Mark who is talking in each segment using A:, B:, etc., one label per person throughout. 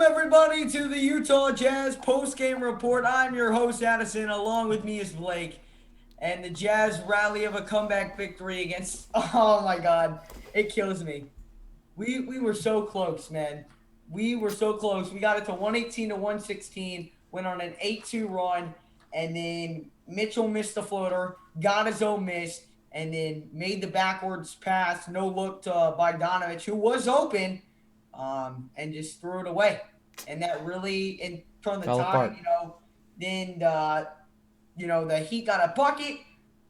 A: everybody, to the Utah Jazz post-game report. I'm your host, Addison. Along with me is Blake. And the Jazz rally of a comeback victory against. Oh my God, it kills me. We were so close, man. We were so close. We got it to 118 to 116. Went on an 8-2 run, and then Mitchell missed the floater, got his own miss, and then made the backwards pass, no look to Bogdanovich, who was open, and just threw it away. And that really and turned the
B: Fell
A: tide.
B: apart.
A: Then the Heat got a bucket.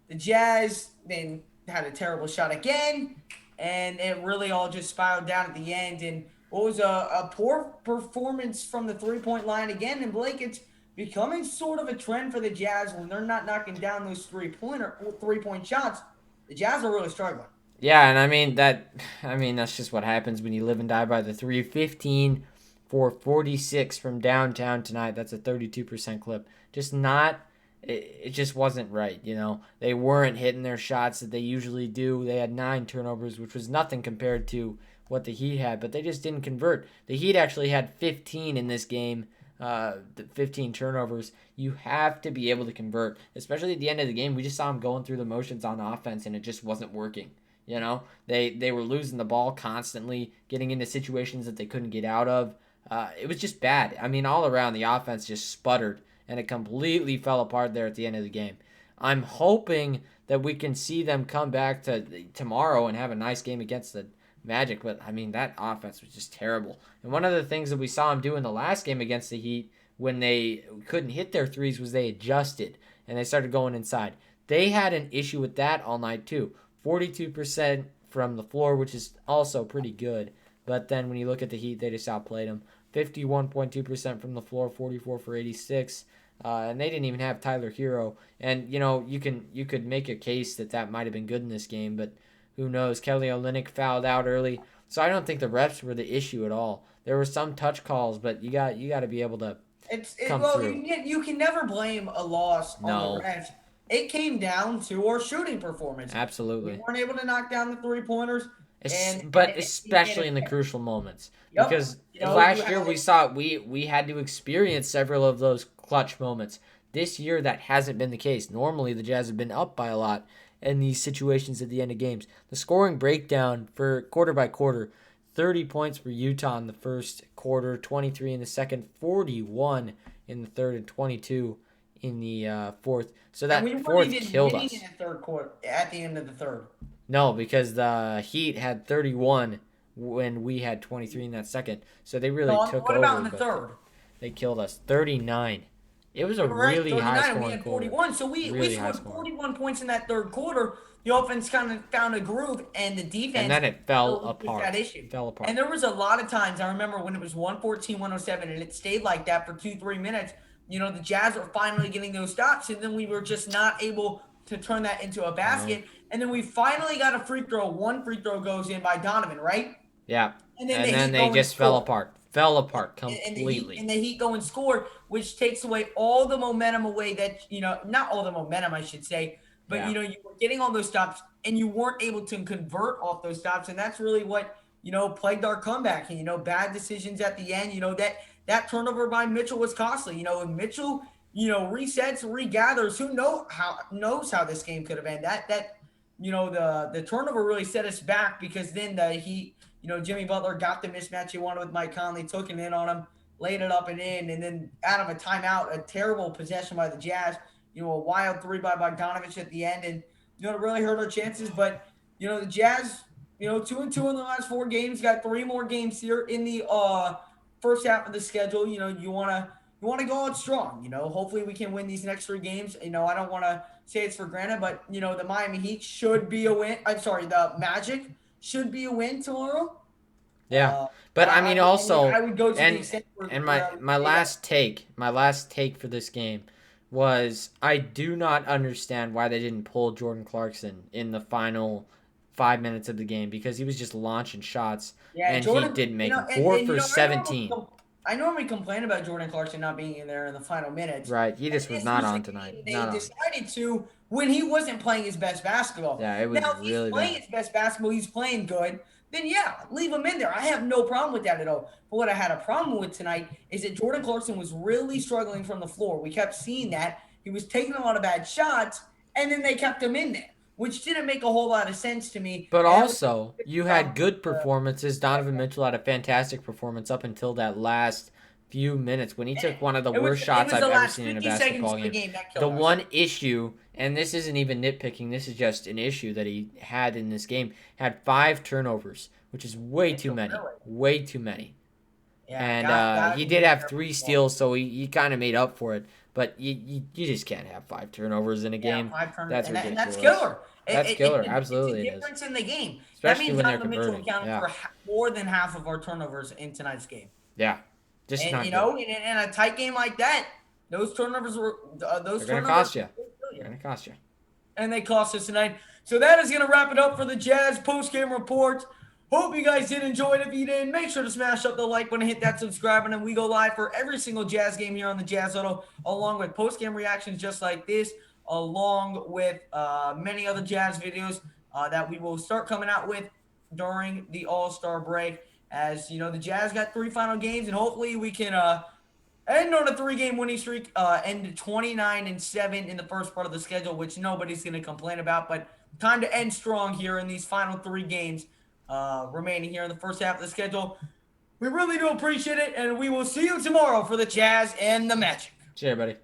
A: The Jazz then had a terrible shot again, and it really all just spiraled down at the end. And what was a poor performance from the 3 point line again. And Blake, it's becoming sort of a trend for the Jazz when they're not knocking down those 3 point shots. The Jazz are really struggling.
B: Yeah, and that's just what happens when you live and die by the 315 for 46 from downtown tonight. That's a 32% clip. Just not it just wasn't right, They weren't hitting their shots that they usually do. They had 9 turnovers, which was nothing compared to what the Heat had, but they just didn't convert. The Heat actually had 15 in this game. 15 turnovers. You have to be able to convert, especially at the end of the game. We just saw them going through the motions on offense, and it just wasn't working. They were losing the ball constantly, getting into situations that they couldn't get out of. It was just bad. I mean, all around the offense just sputtered, and it completely fell apart there at the end of the game. I'm hoping that we can see them come back to tomorrow and have a nice game against the Magic, but I mean, that offense was just terrible. And one of the things that we saw them do in the last game against the Heat when they couldn't hit their threes was they adjusted and they started going inside. They had an issue with that all night too. 42% from the floor, which is also pretty good. But then when you look at the Heat, they just outplayed them. 51.2% from the floor, 44 for 86. And they didn't even have Tyler Hero. And you could make a case that might have been good in this game, but who knows? Kelly Olynyk fouled out early, so I don't think the refs were the issue at all. There were some touch calls, but you got to be able to come
A: Well,
B: through.
A: you can never blame a loss on the
B: No,
A: refs. It came down to our shooting performance. We
B: absolutely.
A: weren't able to knock down the 3 pointers,
B: But
A: and
B: especially in the crucial moments,
A: yep,
B: because
A: you
B: last year
A: had
B: we saw we had to experience several of those clutch moments. This year that hasn't been the case. Normally the Jazz have been up by a lot in these situations at the end of games. The scoring breakdown for quarter by quarter: 30 points for Utah in the first quarter, 23 in the second, 41 in the third, and 22 in the fourth. So
A: and we
B: that
A: weren't
B: fourth
A: even
B: killed
A: winning in
B: us.
A: the third quarter at the end of the third.
B: No, because the Heat had 31 when we had 23 in that second. So they really
A: No,
B: took
A: what about
B: over,
A: in the
B: but
A: third?
B: they killed us. 39. It was a
A: You're right,
B: really high
A: 39, and we
B: scoring
A: had
B: quarter.
A: 41. So we
B: Really high
A: scored
B: scoring.
A: 41 points in that third quarter. The offense kind of found a groove, and the
B: And
A: defense
B: then it fell
A: was that
B: apart.
A: issue.
B: Fell apart.
A: And there was a lot of times I remember when it was 114, 107, and it stayed like that for 2, 3 minutes. The Jazz were finally getting those stops, and then we were just not able to turn that into a
B: No.
A: basket. And then we finally got a free throw. One free throw goes in by Donovan, right?
B: Yeah.
A: And then the
B: And then
A: Heat
B: they
A: go and
B: just fell
A: score.
B: apart. Fell apart
A: And the Heat
B: completely.
A: and the Heat go and score, which takes away all the momentum away that not all the momentum I should say, but
B: Yeah.
A: you were getting all those stops and you weren't able to convert off those stops, and that's really what plagued our comeback. And bad decisions at the end. That turnover by Mitchell was costly. And Mitchell resets, regathers. Who knows how this game could have ended? The turnover really set us back because then the Heat Jimmy Butler got the mismatch he wanted with Mike Conley, took it in on him, laid it up and in, and then out of a timeout, a terrible possession by the Jazz, a wild three by Bogdanovich at the end, and it really hurt our chances. But the Jazz, 2-2 in the last 4 games, got 3 more games here in the first half of the schedule. You want to go out strong. Hopefully we can win these next 3 games. I don't want to say it's for granted, but the Miami Heat should be a win. I'm sorry, the Magic should be a win tomorrow.
B: Yeah.
A: But
B: But I mean
A: I
B: also
A: would go to the
B: and
A: extent
B: and
A: where
B: my
A: I would
B: my
A: say that.
B: last take for this game was I do not understand why they didn't pull Jordan Clarkson in the final 5 minutes of the game because he was just launching shots
A: Yeah,
B: and he
A: Jordan.
B: didn't make them.
A: And,
B: Four
A: and
B: for 17.
A: I normally complain about Jordan Clarkson not being in there in the final minutes.
B: Right. He
A: And
B: just was
A: this
B: not
A: was a
B: on tonight.
A: game they
B: Not on.
A: decided when he wasn't playing his best basketball.
B: Yeah, it was
A: Now, if he's
B: really
A: playing
B: bad.
A: his best basketball, he's playing good. then yeah, leave him in there. I have no problem with that at all. But what I had a problem with tonight is that Jordan Clarkson was really struggling from the floor. We kept seeing that. He was taking a lot of bad shots, and then they kept him in there, which didn't make a whole lot of sense to me.
B: But
A: And that was
B: also, you had good performances. Donovan
A: yeah.
B: Mitchell had a fantastic performance up until that last few minutes when he took one of the worst
A: It
B: shots
A: was
B: I've
A: the
B: ever
A: last
B: seen in a
A: 50 seconds
B: basketball
A: of the
B: game.
A: game that
B: The
A: killed us.
B: one issue, and this isn't even nitpicking, this is just an issue that he had in this game, had 5 turnovers, which is way too
A: Mitchell,
B: many.
A: really.
B: Way too many.
A: Yeah,
B: And
A: gotta
B: he
A: be
B: did
A: really
B: have
A: careful.
B: 3 steals, so he kind of made up for it. But you just can't have 5 turnovers in a
A: Yeah,
B: game.
A: 5 turnovers,
B: That's
A: and that's
B: ridiculous.
A: killer.
B: That's killer.
A: It's a
B: Absolutely, it is.
A: difference in the game. That
B: Especially
A: means
B: when they're
A: Donovan Mitchell
B: converting.
A: accounted
B: Yeah.
A: for more than half of our turnovers in tonight's game.
B: Yeah. Just
A: And
B: not good.
A: in a tight game like that, those turnovers were those
B: They're gonna
A: turnovers
B: cost you.
A: will kill
B: They're
A: you.
B: gonna cost you.
A: And they cost us tonight. So that is going to wrap it up for the Jazz post-game report. Hope you guys did enjoy it. If you did, make sure to smash up the like button, hit that subscribe button, and we go live for every single Jazz game here on the Jazz Huddle, along with post-game reactions just like this, along with many other Jazz videos that we will start coming out with during the All-Star break. As you know, the Jazz got 3 final games, and hopefully we can end on a 3-game winning streak, end 29-7 in the first part of the schedule, which nobody's going to complain about. But time to end strong here in these final 3 games remaining here in the first half of the schedule. We really do appreciate it, and we will see you tomorrow for the Jazz and the Magic.
B: See you, everybody.